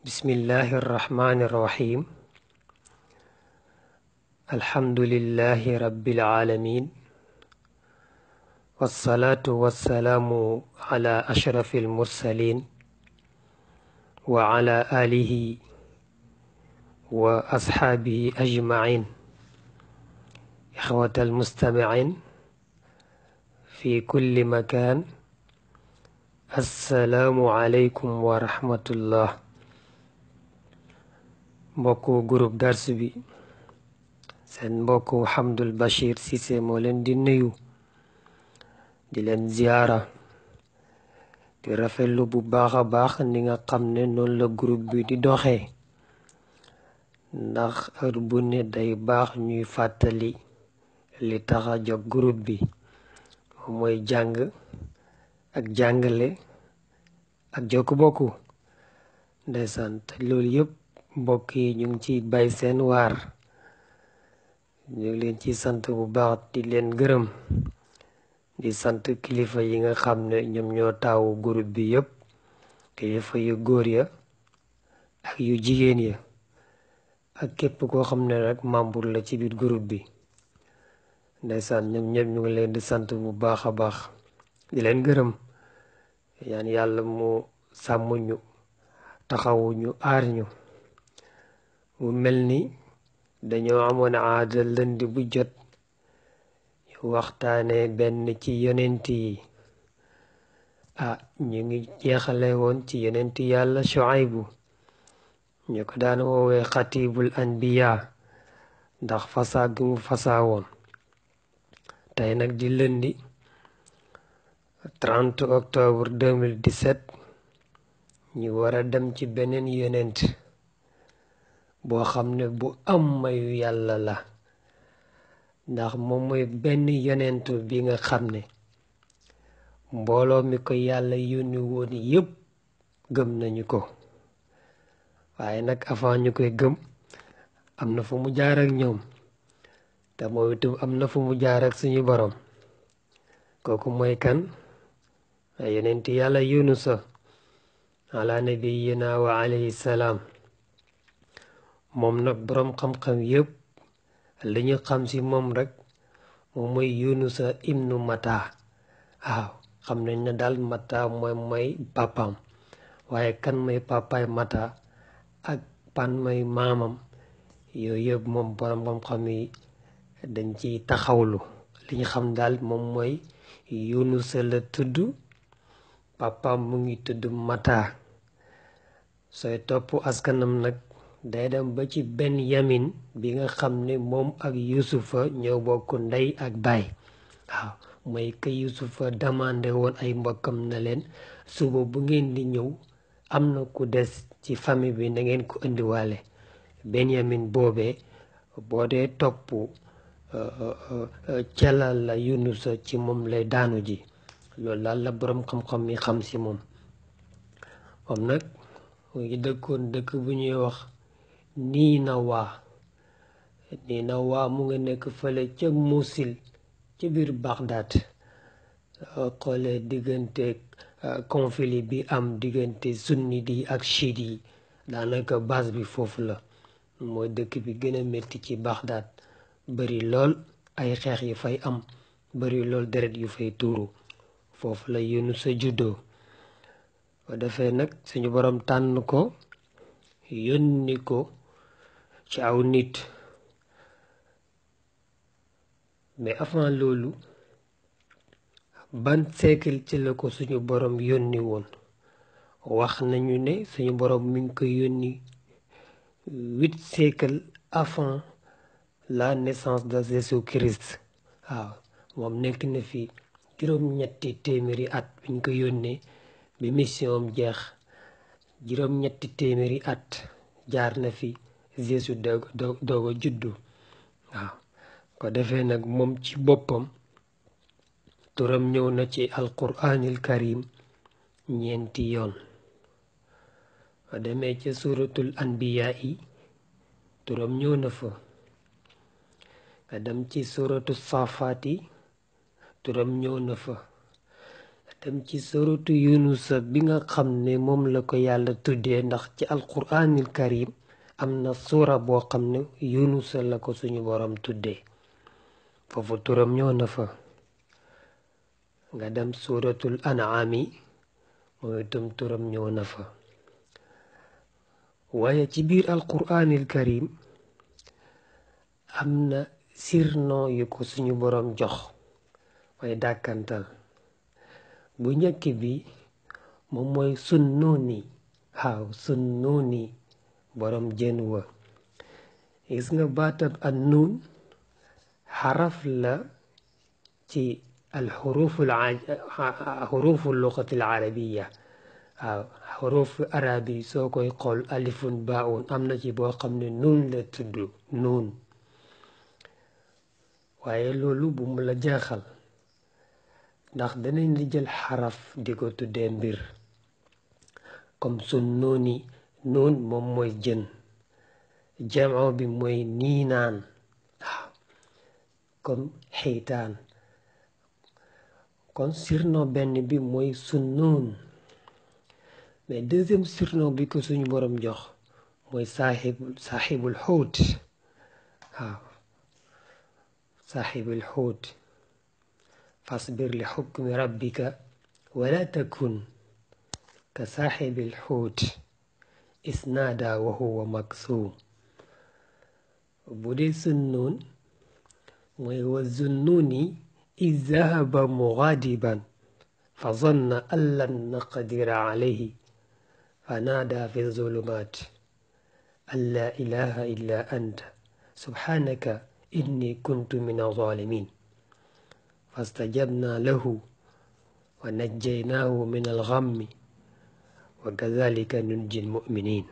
بسم الله الرحمن الرحيم. الحمد لله رب العالمين، والصلاة والسلام على أشرف المرسلين وعلى آله وأصحابه أجمعين. إخوة المستمعين في كل مكان، السلام عليكم ورحمة الله. mbokku groupe dars bi seen mbokku Hamdul Bachir Cissé moo leen di nuyu di leen ziyaara di rafetlu bu baax a baax ni nga xam ne noonu la groupe bi di doxee, ndax heure bu ne day baax ñuy fàttali li tax a jóg groupe bi mooy jàng ak jàngale ak jokk bokku. ndeysaan te loolu yëpp mbokk yi ñu ngi ciy bay seen waar. ñu ngi leen ci sant bu baax di leen gërëm, di sant kilifa yi nga xam ne ñoom ñoo taawu groupe bi yëpp, kilifa yu góor ya ak yu jigéen ya ak képp koo xam ne rek membre la ci biir groupe bi. ndeysaan ñoom ñëpp ñu ngi leen di sant bu baax a baax di leen gërëm. yaan yàlla mu sàmm ñu, taxawu ñu, aar ñu. mu mel ni dañoo amoon aada lënd bu jot ñu waxtaane benn ci yonent yi. ñu ngi jeexale woon ci yonent yàlla Shuaybu, ñu ko daan woowee xatibul anbiya ndax fasaa gi mu fasaa woon. tey nag di lëndi 30 octobre 2017 ñu war a dem ci beneen yonent boo xam ne bu am mayu yàlla la, ndax moom mooy benn yonent bi nga xam ne mbooloo mi ko yàlla yónni woon yépp gëm nañu ko. waaye nag avant ñu koy gëm am na fu mu jaar ak ñoom, te moom itam am na fu mu jaar ak suñu borom. kooku mooy kan? yonent yàlla Yunusa ala nabiyina wa alayhi salaam. moom nag boroom xam-xam yépp li ñu xam ci moom rek moom mooy Yunusa ibnu Mata. xam nañ ne daal Mata mooy papaam, waaye kan mooy papaay Mata ak pan mooy maamam, yooyu yëpp moom boroom xam-xam yi dañ ci taxawlu. li ñu xam daal moom mooy Yunusa la tudd, papaam mu ngi tudd Mata. sooy topp askanam nag day dem ba ci Benyamin bi nga xam ne moom ak Yusufa ñoo bokk ndey ak baay. mooy que Yusufa demandé woon ay mbokkam na leen suba bu ngeen di ñëw am na ku des ci famille bi na ngeen ko indiwaale. Benyamin boobee boo dee topp celal la Yunusa ci moom lay daanu ji. loolu daal la boroom xam-xam yi xam ci moom. moom nag mu ngi dëkkoon dëkk bu ñuy wax Ninawa. mu nga nekk fële ca Musil ci biir Bagdad. xoolee diggante conflit bi am diggante sunnit yi ak chiite yi, daanaka base bi foofu la. mooy dëkk bi gën a metti ci Bagdad, bari lool ay xeex yu fay am, bari lool deret yu fay tuuru. foofu la Yunusa juddoo. ba defee nag suñu borom tànn ko yónni ko ci aw nit. mais avant loolu ban siècle ci la ko suñu borom yónni woon? wax nañu ne suñu borom mi ngi ko yónni 8 siècles avant la naissance de Jésus-Christ. moom nekk na fi juróom-ñetti téeméeri at biñ ko yónnee bi mission am jeex. juróom-ñetti téeméeri at jaar na fi Jésus doog a juddu. ko defee nag moom ci boppam turam ñëw na ci alquraanil karim ñeenti yoon. ba demee ca suratul anbiya yi turam ñëw na fa. nga dem ci suratu safaat yi turam ñëw na fa. dem ci suratu yunusa bi nga xam ne moom la ko yàlla tuddee, ndax ci alquraanil karim am na suura boo xam ne yunusa la ko suñu borom tuddee, foofu turam ñëw na fa. nga dem suratul an'ami mooy itam turam ñëw na fa. waaye ci biir alquraanil karim am na sirno yu ko suñu borom jox, mooy dàkkantal. bu njëkk bi moom mooy sunnuuni. waaw, sunnuuni, borom jën wa. gis nga baatab an nuun xaraf la ci xurufu luqati al arabiya. waaw, xurufu arabi soo koy xool alifun baun am na ci boo xam ne nuun la tudd, nuun. waaye loolu bu mu la jaaxal, ndax danañ li jël xaraf di ko tuddee mbir, comme sun nuuni. nuun moom mooy jën, jamo bi mooy niinaan. waaw, comme xiitaan. kon surnom benn bi mooy sun nuun. mais deuxième surnom bi ko suñu borom jox mooy saaxibul xuut. waaw, saaxibul xuut. fasbir li xukmi rabbika wala takun ka saaxibil xuut isnaada wa huwa maksuum. bu dee sunnuun mooy wa zunnuuni iz zahaba mugaadiban fa zanna an lan naqdira alayhi fa naada fi zulumaat an laa ilaha illa anta subhanaka inni kuntu min azalimin fastajabna lahu wa najjaynaahu min alghammi wa kadhalika nunji almuminin.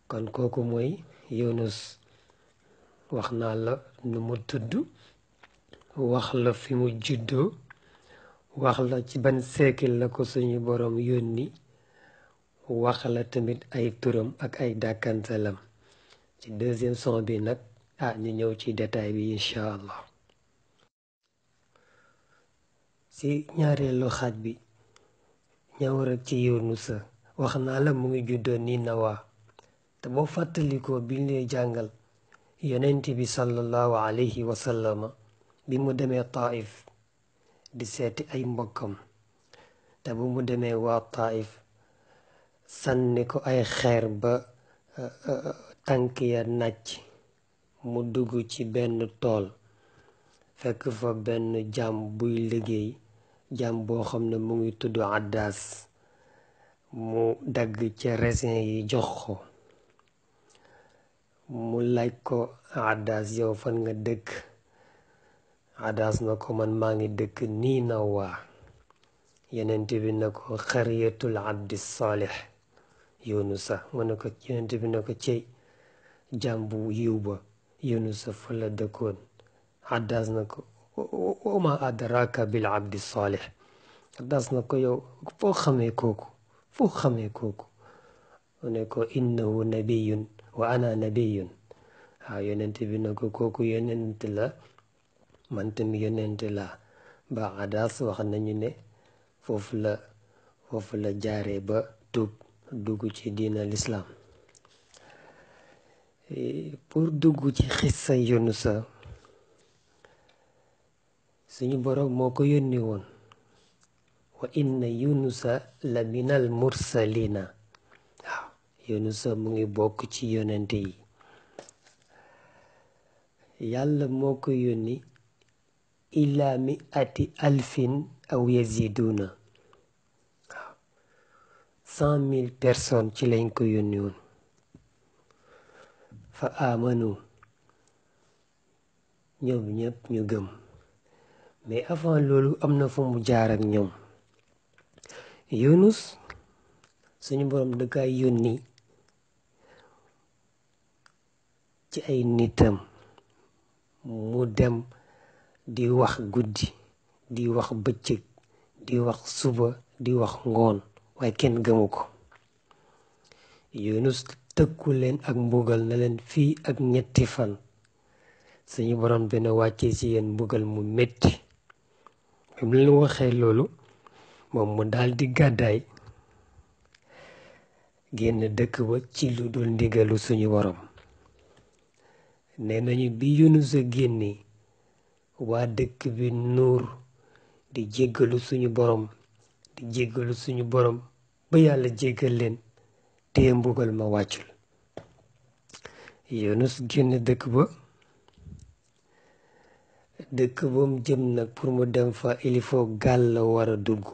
kon kooku mooy Yunus. wax naa la nu mu tudd, wax la fi mu juddoo, wax la ci ban siècle la ko suñu borom yónni, wax la tamit ay turam ak ay dàkkantalam. ci deuxième son bi nag ñu ñëw ci détail bi incha allah. ci ñaareelu xaaj bi ñëw rek ci Yunusa. wax naa la mu ngi juddoo Ninawa, te boo fàttalikoo biñ lay jàngal yonent bi sallallahu alayhi wa sallama bi mu demee Taif di seeti ay mbokkam, te bu mu demee waa Taif sànni ko ay xeer ba tànk ya nàcc, mu dugg ci benn tool fekk fa benn jaam buy liggéey, jaam boo xam ne mu ngi tudd Addaas. mu dagg ca raisin yi jox ko. mu laaj ko Addaas, yow fan nga dëkk? Addaas na ko man maa ngi dëkk Ninawa. yenent bi na ko xariyatul abdi saalih Yunusa. mu ne ko yenent bi na ko cey jaam bu yiw ba Yunusa fa la dëkkoon. Addaas na ko wama adraka bil abdi saalih. Addaas na ko yow foo xamee kooku, foo xamee kooku? mu ne ko innahu nabiyun wa ana nabiyun. waaw, yonent bi na ko kooku yonent la, man tam yonent la. ba Addaas wax nañu ne foofu la jaaree ba tuub dugg ci diina l'islam. pour dugg ci xissa Yunusa, suñu boroom moo ko yónni woon. wa inna yunusa la minal mursalina. waaw, Yunusa mu ngi bokk ci yonente yi. yàlla moo ko yónni ila mi'ati alfin aw yaziduna. waaw, 100,000 personnes ci lañ ko yónni woon. fa amanu, ñoom ñëpp ñu gëm. mais avant loolu am na fu mu jaar ak ñoom. Yunus suñu borom da kaa yónni ci ay nitam, mu dem di wax guddi, di wax bëccëg, di wax suba, di wax ngoon, waaye kenn gëmu ko. Yunus tëkku leen ak mbugal na leen fii ak 3 fan suñu borom dina wàccee ci yéen mbugal mu metti. bi mu leen waxee loolu, moom mu daal di gàddaay génn dëkk ba ci lu dul ndigalu suñu borom. nee nañu bi Yunus a génne waa dëkk bi nuur di jéggalu suñu borom di jéggalu suñu borom ba yàlla jéggal leen te mbugal ma wàccul. Yunus génn dëkk ba mu jëm nag pour mu dem fa il faut gaal la war a dugg.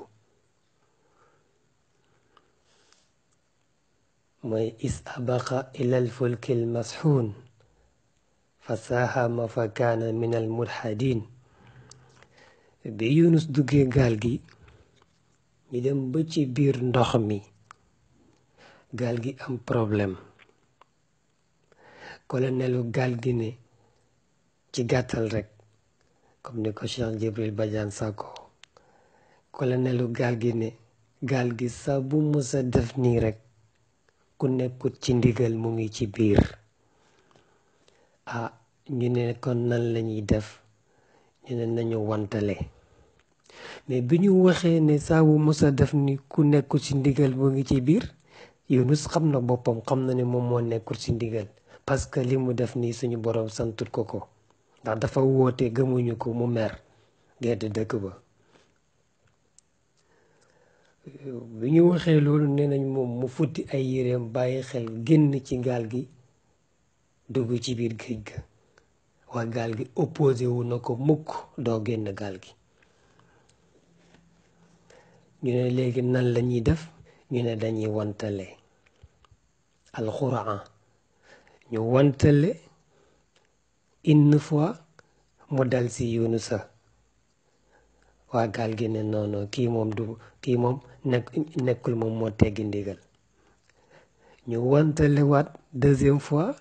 mooy is abaqa ilal fulkil masxuun fa saahama fa kaana min al mulhadin. bi Yunus duggee gaal gi ñu dem ba ci biir ndox mi gaal gi am problème. colonelu gaal gi ne ci gàttal rek comme ni ko Cheikh Jibril Badiane Sakko colonelu gaal gi ne gaal gi saa bu mësa def nii rek ku nekkut ci ndigal mu ngi ci biir. ñu ne kon nan lañuy def ñu ne nañu wantale. mais bi ñu waxee ne saa bu mësa def ni ku nekkut ci ndigal mu ngi ci biir, Yunus xam na boppam, xam na ne moom moo nekkul ci ndigal parce que li mu def nii suñu borom santut ko ndax dafa woote gëmuñu ko mu mer gedd dëkk ba. bi ñu waxee loolu nee nañ moom mu futti ay yéreem bàyyi xel génn ci gaal gi dugg ci biir géej ga. waa gaal gi opposé wu na ko mukk doo génn gaal gi. ñu ne léegi nan la ñuy def ñu ne dañuy wantale alxuraan. ñu wantale une fois mu dal si Yunusa. waa gaal gi ne non kii moom nekkul moom moo teggi ndigal. ñu wantale waat deuxième fois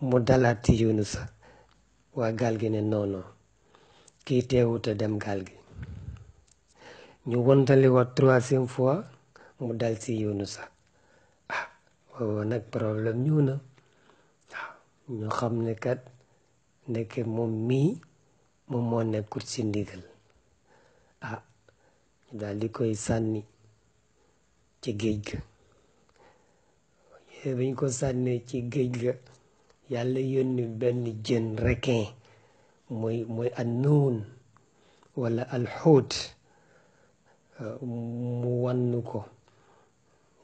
mu dalaat ci Yunusa. waa gaal gi ne non kii teewut a dem gaal gi. ñu wantale waat troisième fois mu dal ci Yunusa. boobu nag problème ñëw na. ñu xam ne kat ndeke moom moo nekkul ci ndigal. ñu daal di koy sànni ci géej ga. biñ ko sànnee ci géej ga yàlla yónni benn jën requin mooy an-nuun wala alxuut mu wann ko.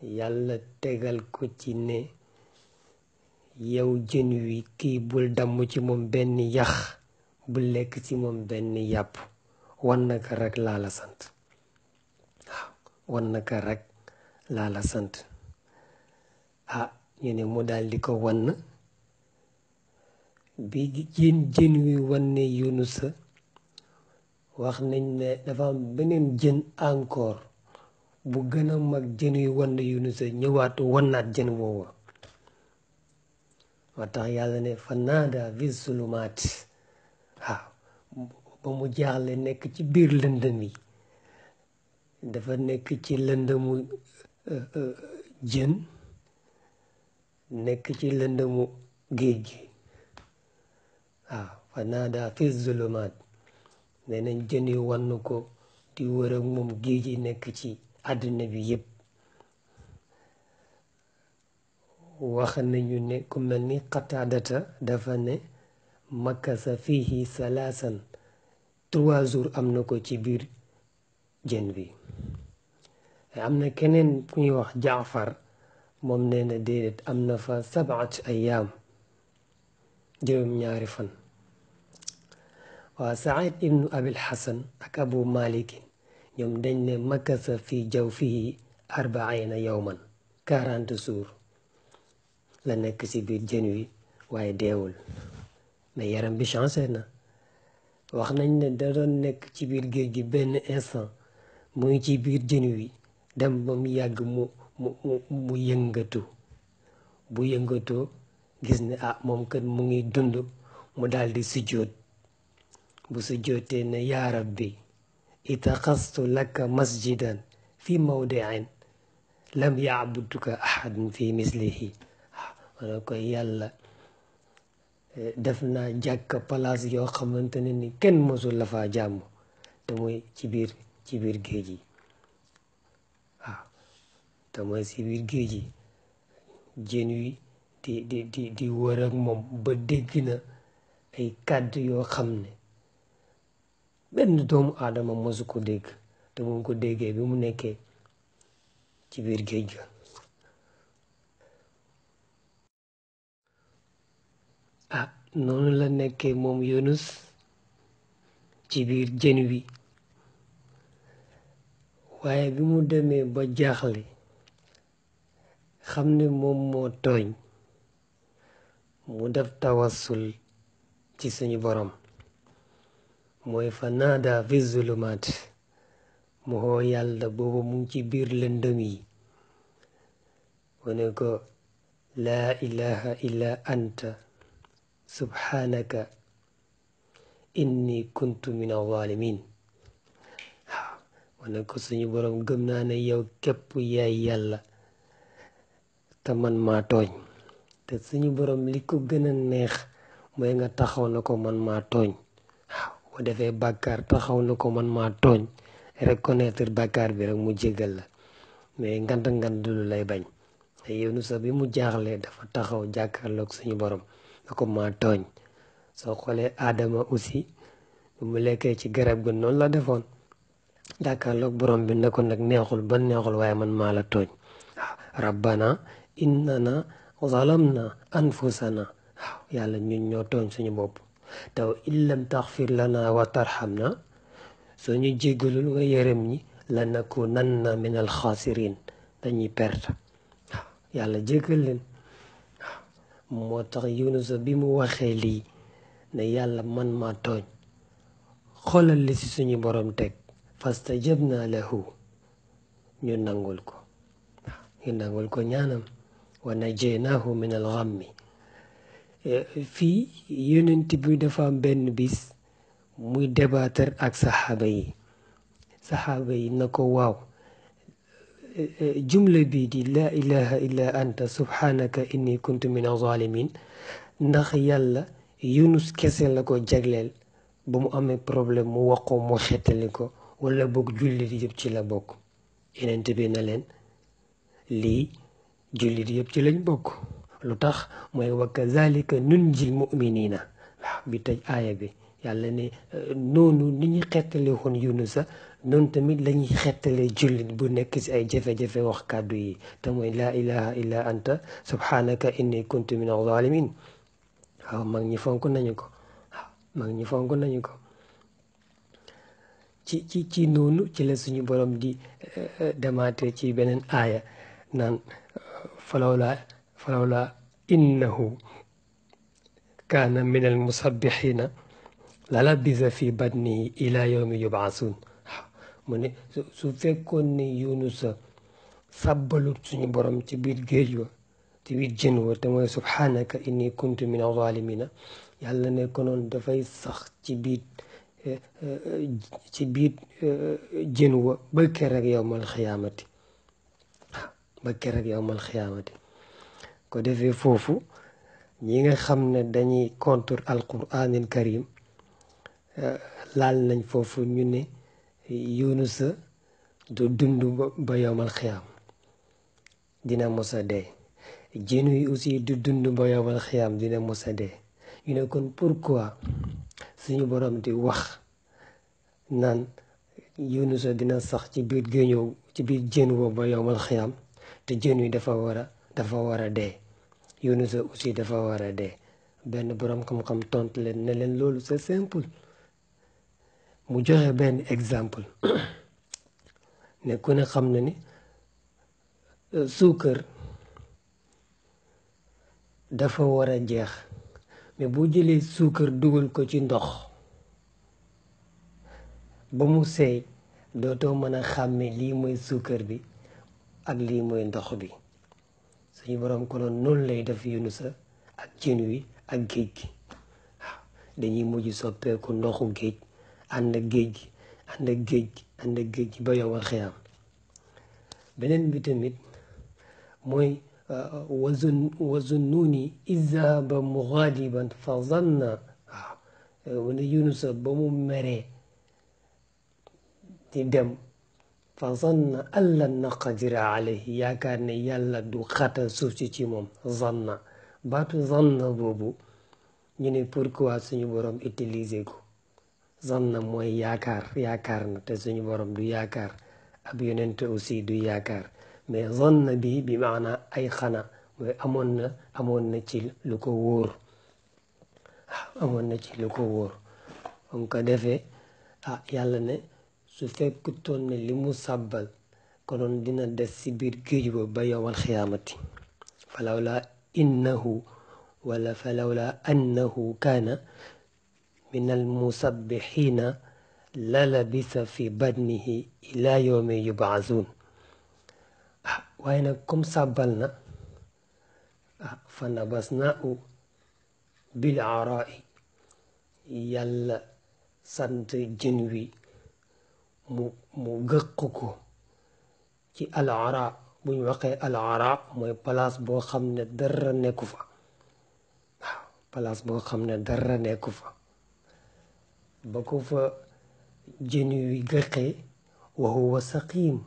yàlla tegal ko ci ne yow jën wi kii bul damm ci moom benn yax bul lekk ci moom benn yàpp wan naka rek laa la sant. wan naka rek laa la sant. ñu ne mu daal di ko wann. bi jën wi wanne Yunusa wax nañ ne dafa am beneen jën encore bu gën a mag jën wi wann Yunusa ñëwaat wannaat jën woowa. moo tax yàlla ne fa naada fi zulumaat. ba mu jaaxle nekk ci biir lëndëm yi. dafa nekk ci lëndëmu jën nekk ci lëndëmu géej gi. fa naada fi zulumaat nee nañ jën yi wann ko di wër ak moom géej yi nekk ci àddina bi yépp. wax nañu ne ku mel ni Qataadata dafa ne makasa fihi salaasan 3 jours am na ko ci biir jën bi. am na keneen ku ñuy wax Jaafar moom nee na déedéet am na fa 7 ayaam 7 fan. waa Saïd ibnu Abil Hasan ak Abu Malik ñoom dañ ne makasa fi jawfihi 40 yawman 40 jours la nekk ci biir jën wi waaye deewul. mais yaram bi changé na. wax nañ ne da doon nekk ci biir géej gi benn instant mu ngi ci biir jën wi dem ba mu yàgg mu yëngatu. bu yëngatoo gis ne moom kat mu ngi dund mu daal di sujjóot. bu sujjóotee ne yaa rabbi itaxastu laka masjidan fi mawdiin lam yaabuduka ahadun fi mislihi. wala koy yàlla def naa jàkka palaas yoo xamante ne ni kenn mësul la faa jàmm te muy ci biir géej yi. te mooy si biir géej gi jën wi di wër ak moom ba dégg na ay kàddu yoo xam ne benn doomu aadama mosu ko dégg te mu ko déggee bi mu nekkee ci biir géej ga. Noonu la nekkee moom Yunus ci biir jën wi, waaye bi mu demee ba jaaxle xam ne moom moo tooñ, mu def tawassul ci suñu borom, mooy fa naada fi zulumaat, mu xoo yàlla boobu mu ngi ci biir lëndëm yi, mu ne ko laa ilaha illa anta subhanaka inni kuntu min az-zalimin. Mu ne ko suñu borom gëm naa ne yow képp yaay yàlla te man maa tooñ. te suñu borom li ko gën a neex mooy nga taxaw na ko man maa tooñ. boo defee bàkkaar taxaw na ko man maa tooñ, reconnaître bàkkaar bi rek mu jégal la, mais ngand lu lay bañ. te Yunusa bi mu jaaxlee dafa taxaw jàkkaarloog suñu borom na ko maa tooñ. soo xoolee Adama aussi bu mu lekkee ci garab ga noonu la defoon, jàkkaarloog borom bi ne ko nag neexul ba neexul waaye man maa la tooñ. rabbana innana zalamna anfusana. yàlla ñun ñoo tooñ suñu bopp. taw illam taxfir lana wa tarhamna, soo ñu jéggalul nga yërëm ñi lanakunanna min al xaasirin, dañuy perte. yàlla jéggal leen. moo tax Yunusa bi mu waxee lii ne yàlla man maa tooñ, xoolal li si suñu borom teg, fastajabna lahu, ñu nangul ko ñaanam, wa najaynaahu min al ghammi. fii yonent bi dafa am benn bis muy débattre ak saxaaba yi na ko waaw, jumla bii di laa ilaha illa anta subhanaka inni kuntu min az-zalimin, ndax yàlla Yunus kese la ko jagleel ba mu amee problème mu wax ko mu xettali ko, wala boog jullit yëpp ci la bokk? yonent bi na leen lii jullit yëpp ci lañ bokk. lu tax mooy wa kazalika nunjil muminina. bi tëj aaya bi yàlla ne noonu ni ñu xettale woon Yunusa noonu tamit la ñuy xettalee jullit bu nekk ci ay jafe-jafe wax kàddu yi, te mooy laa ilaha illa anta subhanaka inni kuntu min az-zalimin. mag ñi fonk nañu ko. ci noonu ci la suñu borom di demaate ci beneen aaya naan falawla innahu kaana min al musabbihina la labisa fi batnihi ila yawmi yub'asun. mu ne su fekkoon ne Yunusa sàbbalut suñu borom ci biir géej wa, ci biir jën wa, te mooy subhanaka inni kuntu min az-zalimina, yàlla ne ko noonu dafay sax ci biir jën wa ba keroog yawmal xiyaamati. ko defee foofu ñi nga xam ne dañuy contre alquranil karim laal nañ foofu ñu ne Yunusa du dund ba yawmal xiyaam, dina mos a dee. jën wi aussi du dund ba yawmal xiyaam, dina mos a dee. ñu ne kon pourquoi suñu borom di wax naan Yunusa dina sax ci biir jën woo ba yawmal xiyaam, te jën wi dafa war a dee, Yunusa aussi dafa war a dee? benn borom xam-xam tontu leen ne leen loolu c'est simple. mu joxe benn exemple ne ku ne xam na ni suukar dafa war a jeex, mais boo jëlee suukar dugal ko ci ndox ba mu seey, dootoo mën a xàmme lii mooy suukar bi ak lii mooy ndox bi. suñu borom ko noonu lay def Yunusa ak jën wi ak géej gi. dañuy mujj soppeeku ndoxu géej, ànd ak géej gi ba yowal xiyaam. beneen bi tamit mooy wazunnuni izahaba mughadiban fa zanna. mu ne Yunusa ba mu meree di dem fa zanna an lan naqdira alayhi yaakaar ne yàlla du xatal suuf si ci moom. zanna baatu zanna boobu ñu ne pourquoi suñu borom utiliser ko. zanna mooy yaakaar na te suñu borom du yaakaar, ab yonent aussi du yaakaar, mais zanna bi maana ay xana mooy amoon na ci lu ko wóor. amoon na ci lu ko wóor. on ko defee yàlla ne su fekkutoon ne li mu sàbbal konoon dina des ci biir géej ba ba yowmal xiyaamati. falawla annahu kaana min almusabbixiina la labisa fi badnihi ila yowmi yubaasuun. waaye nag comme sàbbal na fa nabasnaahu bil araai yàlla sant jën wi mu gëq ko ci al ara. bu ñu waxee al ara mooy place boo xam ne dara nekku fa. place boo xam ne dara nekku fa ba ko fa jën wi gëqee wa huwa saqiim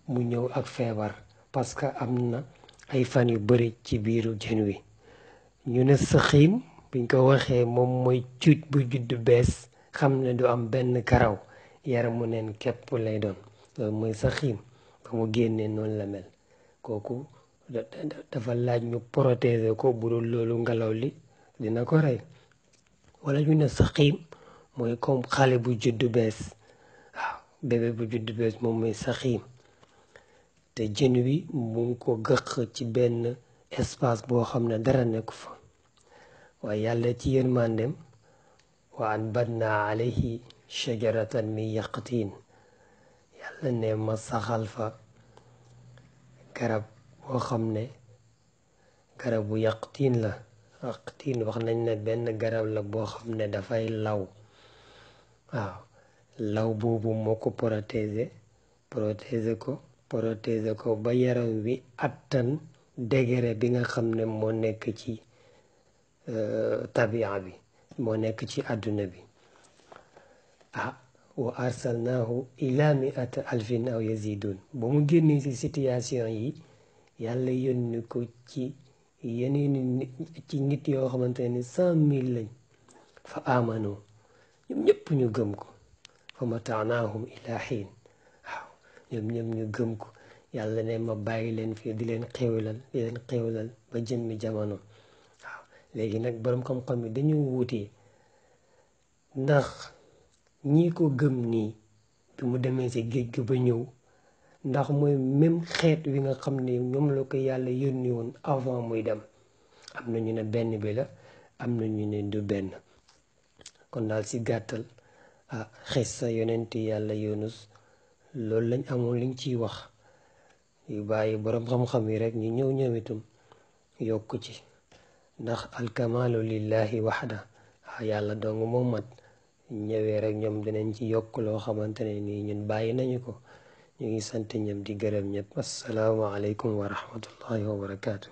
mu ñëw ak feebar parce que am na ay fan yu bari ci biiru jën wi. ñu ne saqiim buñ ko waxee moom mooy cuuj bu judd bees xam ne du am benn karaw, yaramu neen képp lay doon. loolu mooy saqiim. ba mu génnee noonu la mel. kooku dafa laaj ñu protéger ko, bu dul loolu ngelaw li dina ko rey. wala ñu ne saqiim mooy comme xale bu juddu bees. bébé bu juddu bees moom mooy saqiim. te jën wi mu ngi ko gëq ci benn espace boo xam ne dara nekku fa. waaye yàlla ci yërmandem wa anbatna alayhi shajaratan min yaqtiin. yàlla ne ma saxal fa garab boo xam ne garabu yaqtiin la. yaqtiin wax nañ ne benn garab la boo xam ne dafay law. law boobu moo ko protéger ko ba yaram wi attan degré bi nga xam ne moo nekk ci tabia bi, moo nekk ci àdduna bi. wa arsalnaahu ila mi'ati alfin aw yazidun. ba mu génnee ci situation yi yàlla yónni ko ci yeneen ci nit yoo xamante ne 100,000 lañ. fa amanu ñoom ñëpp ñu gëm ko. fa mataanaahum ila xiin. ñoom ñu gëm ko. yàlla ne ma bàyyi leen fii di leen xéwlal ba jëmmi jamono. léegi nag boroom xam-xam yi dañu wuutee ndax ñii ko gëm nii bi mu demee ci géej gi ba ñëw ndax mooy même xeet wi nga xam ne ñoom la ko yàlla yónni woon avant muy dem. am na ñu ne benn bi la, am na ñu ne du benn. kon daal ci gàttal xissa yonent yàlla Yunus loolu lañ amoon liñ ciy wax. yu bàyyi boroom xam-xam yi rek ñu ñëw itam yokku ci. ndax alkamaalu lillahi waxda. yàlla dong moo mat. ñëwee rek ñoom dinañ ci yokk loo xamante ne nii ñun bàyyi nañu ko. ñu ngi sant ñëpp di gërëm ñëpp. assalaamu aleykum wa rahmatullahi wa barakaatu.